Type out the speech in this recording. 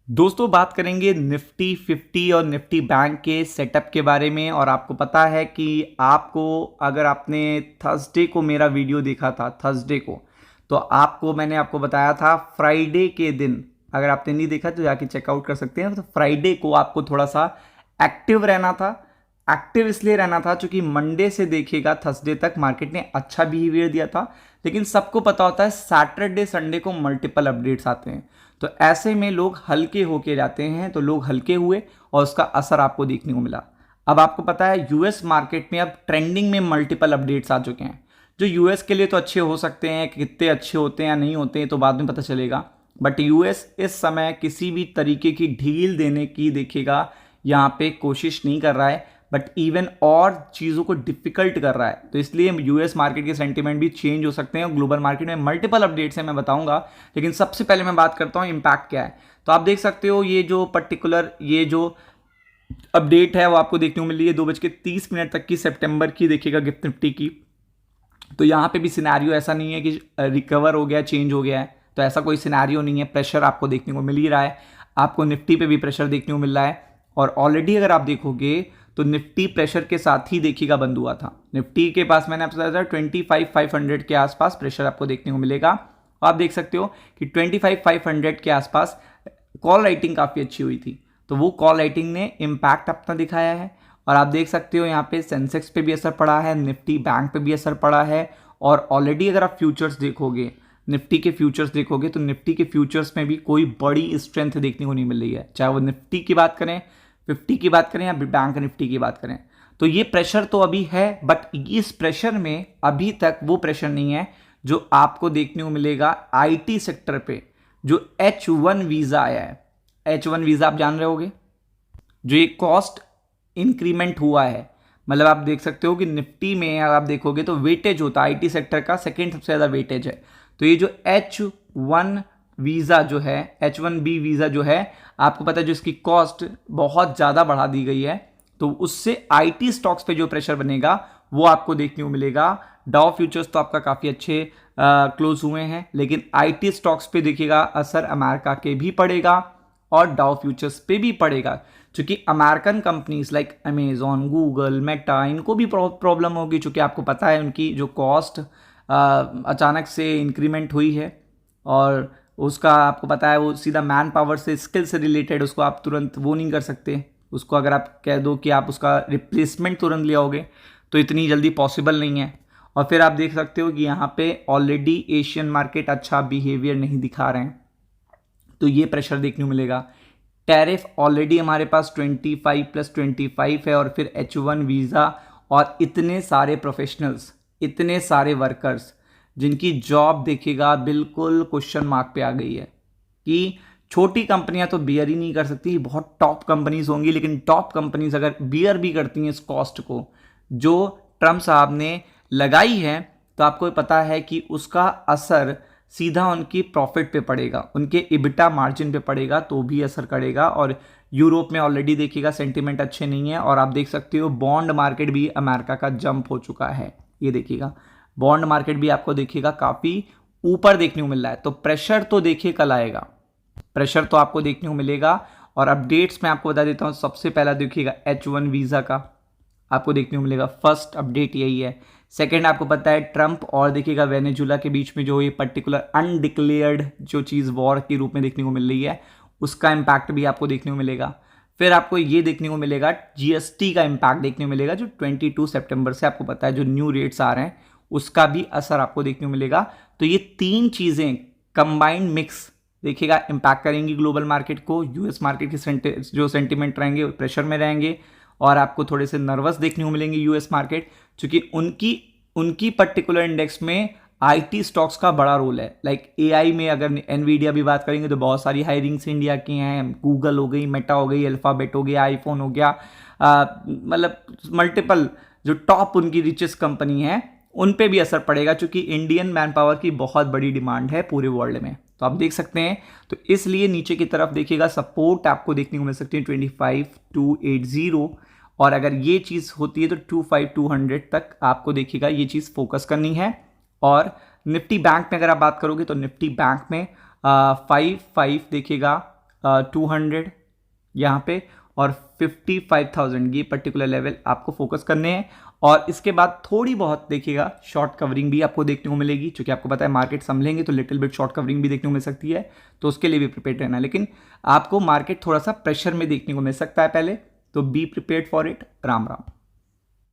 दोस्तों बात करेंगे निफ्टी 50 और निफ्टी बैंक के सेटअप के बारे में। और आपको पता है कि आपको अगर आपने थर्सडे को मेरा वीडियो देखा था थर्सडे को, तो मैंने आपको बताया था फ्राइडे के दिन, अगर आपने नहीं देखा तो जाके चेकआउट कर सकते हैं। तो फ्राइडे को आपको थोड़ा सा एक्टिव रहना था। एक्टिव इसलिए रहना था क्योंकि मंडे से देखिएगा थर्सडे तक मार्केट ने अच्छा बिहेवियर दिया था, लेकिन सबको पता होता है सैटरडे संडे को मल्टीपल अपडेट्स आते हैं, तो ऐसे में लोग हल्के होके जाते हैं। तो लोग हल्के हुए और उसका असर आपको देखने को मिला। अब आपको पता है यूएस मार्केट में अब ट्रेंडिंग में मल्टीपल अपडेट्स आ चुके हैं, जो यूएस के लिए तो अच्छे हो सकते हैं, कितने अच्छे होते हैं या नहीं होते हैं तो बाद में पता चलेगा। बट यूएस इस समय किसी भी तरीके की ढील देने की देखिएगा यहाँ पे कोशिश नहीं कर रहा है, बट इवन और चीज़ों को डिफिकल्ट कर रहा है। तो इसलिए यूएस मार्केट के सेंटीमेंट भी चेंज हो सकते हैं और ग्लोबल मार्केट में मल्टीपल अपडेट्स हैं, मैं बताऊंगा। लेकिन सबसे पहले मैं बात करता हूँ इम्पैक्ट क्या है। तो आप देख सकते हो ये जो पर्टिकुलर ये जो अपडेट है वो आपको देखने को मिल रही है 2:30 तक की, सितंबर की देखिएगा गिफ्ट निफ्टी की। तो यहाँ पे भी सिनेरियो ऐसा नहीं है कि रिकवर हो गया, चेंज हो गया है, तो ऐसा कोई सिनेरियो नहीं है। प्रेशर आपको देखने को मिल ही रहा है, आपको निफ्टी पे भी प्रेशर देखने को मिल रहा है। और ऑलरेडी अगर आप देखोगे तो निफ्टी प्रेशर के साथ ही देखिएगा बंद हुआ था। निफ्टी के पास मैंने आपसे बताया था 25,500 के आसपास प्रेशर आपको देखने को मिलेगा। आप देख सकते हो कि 25,500 के आसपास कॉल राइटिंग काफ़ी अच्छी हुई थी, तो वो कॉल राइटिंग ने इम्पैक्ट अपना दिखाया है। और आप देख सकते हो यहाँ पे सेंसेक्स पे भी असर पड़ा है, निफ्टी बैंक पे भी असर पड़ा है। और ऑलरेडी अगर आप फ्यूचर्स देखोगे, निफ्टी के फ्यूचर्स देखोगे, तो निफ्टी के फ्यूचर्स में भी कोई बड़ी स्ट्रेंथ देखने को नहीं मिल रही है, चाहे वो निफ्टी की बात करें, 50 की बात करें या बैंक निफ्टी की बात करें। तो ये प्रेशर तो अभी है, बट इस प्रेशर में अभी तक वो प्रेशर नहीं है जो आपको देखने को मिलेगा आईटी सेक्टर पे। जो H1 वीज़ा आया है, H1 वीज़ा आप जान रहे होगे, जो ये कॉस्ट इंक्रीमेंट हुआ है। मतलब आप देख सकते हो कि निफ्टी में अगर आप देखोगे तो वेटेज होता है आईटी सेक्टर का, सेकेंड सबसे ज़्यादा वेटेज है। तो ये जो H1 वीज़ा जो है, H1B वीज़ा जो है, आपको पता है जो इसकी कॉस्ट बहुत ज़्यादा बढ़ा दी गई है, तो उससे आईटी स्टॉक्स पे जो प्रेशर बनेगा वो आपको देखने को मिलेगा। डाउ फ्यूचर्स तो आपका काफ़ी अच्छे क्लोज हुए हैं, लेकिन आईटी स्टॉक्स पे देखिएगा असर अमेरिका के भी पड़ेगा और डाउ फ्यूचर्स पे भी पड़ेगा, क्योंकि American companies like Amazon, Google, Meta, इनको भी प्रॉब्लम होगी, क्योंकि आपको पता है उनकी जो कॉस्ट अचानक से इंक्रीमेंट हुई है। और उसका आपको पता है वो सीधा मैन पावर से, स्किल से रिलेटेड, उसको आप तुरंत वो नहीं कर सकते। उसको अगर आप कह दो कि आप उसका रिप्लेसमेंट तुरंत ले आओगे तो इतनी जल्दी पॉसिबल नहीं है। और फिर आप देख सकते हो कि यहाँ पे ऑलरेडी एशियन मार्केट अच्छा बिहेवियर नहीं दिखा रहे हैं, तो ये प्रेशर देखने को मिलेगा। टैरिफ ऑलरेडी हमारे पास 25+25 है, और फिर H1 वीज़ा और इतने सारे प्रोफेशनल्स, इतने सारे वर्कर्स जिनकी जॉब देखिएगा बिल्कुल क्वेश्चन मार्क पे आ गई है कि छोटी कंपनियां तो बियर ही नहीं कर सकती, बहुत टॉप कंपनीज होंगी, लेकिन टॉप कंपनीज अगर बियर भी करती हैं इस कॉस्ट को जो ट्रम्प साहब ने लगाई है, तो आपको पता है कि उसका असर सीधा उनकी प्रॉफिट पे पड़ेगा, उनके इबिटा मार्जिन पे पड़ेगा, तो भी असर करेगा। और यूरोप में ऑलरेडी देखिएगा सेंटीमेंट अच्छे नहीं है, और आप देख सकते हो बॉन्ड मार्केट भी अमेरिका का जंप हो चुका है। ये देखिएगा बॉन्ड मार्केट भी आपको देखिएगा काफ़ी ऊपर देखने को मिल रहा है। तो प्रेशर तो देखिए कल आएगा, प्रेशर तो आपको देखने को मिलेगा। और अपडेट्स मैं आपको बता देता हूँ, सबसे पहला देखिएगा H1 वीज़ा का आपको देखने को मिलेगा, फर्स्ट अपडेट यही है। सेकंड आपको पता है ट्रंप और देखिएगा वेनेजुला के बीच में जो ये पर्टिकुलर अनडिक्लेयर्ड जो चीज़ वॉर के रूप में देखने को मिल रही है, उसका इम्पैक्ट भी आपको देखने को मिलेगा। फिर आपको ये देखने को मिलेगा जीएसटी का इम्पैक्ट देखने को मिलेगा, जो 22 सितंबर से आपको पता है जो न्यू रेट्स आ रहे हैं उसका भी असर आपको देखने को मिलेगा। तो ये तीन चीज़ें कंबाइंड मिक्स देखिएगा इम्पैक्ट करेंगी ग्लोबल मार्केट को। यूएस मार्केट के जो सेंटीमेंट रहेंगे प्रेशर में रहेंगे, और आपको थोड़े से नर्वस देखने को मिलेंगे यूएस मार्केट, क्योंकि उनकी उनकी पर्टिकुलर इंडेक्स में आईटी स्टॉक्स का बड़ा रोल है। लाइक एआई में अगर एनवीडिया भी बात करेंगे तो बहुत सारी हायरिंग्स इंडिया की हैं, गूगल हो गई, मेटा हो गई, अल्फाबेट हो गया, आईफोन हो गया, मतलब मल्टीपल जो टॉप उनकी रिचेस्ट कंपनी है उन पे भी असर पड़ेगा, क्योंकि इंडियन मैन पावर की बहुत बड़ी डिमांड है पूरे वर्ल्ड में। तो आप देख सकते हैं, तो इसलिए नीचे की तरफ देखिएगा सपोर्ट आपको देखने को मिल सकती है 25,280, और अगर ये चीज़ होती है तो 25,200 तक आपको देखिएगा ये चीज़ फोकस करनी है। और निफ्टी बैंक में अगर आप बात करोगे तो निफ्टी बैंक में 5 देखिएगा 200 यहाँ पे, और 55,000 ये पर्टिकुलर लेवल आपको फोकस करने हैं। और इसके बाद थोड़ी बहुत देखिएगा शॉर्ट कवरिंग भी आपको देखने को मिलेगी, क्योंकि आपको पता है मार्केट संभलेंगे तो लिटिल बिट शॉर्ट कवरिंग भी देखने को मिल सकती है, तो उसके लिए भी प्रिपेयर रहना। लेकिन आपको मार्केट थोड़ा सा प्रेशर में देखने को मिल सकता है पहले, तो be prepared for it. Ram Ram.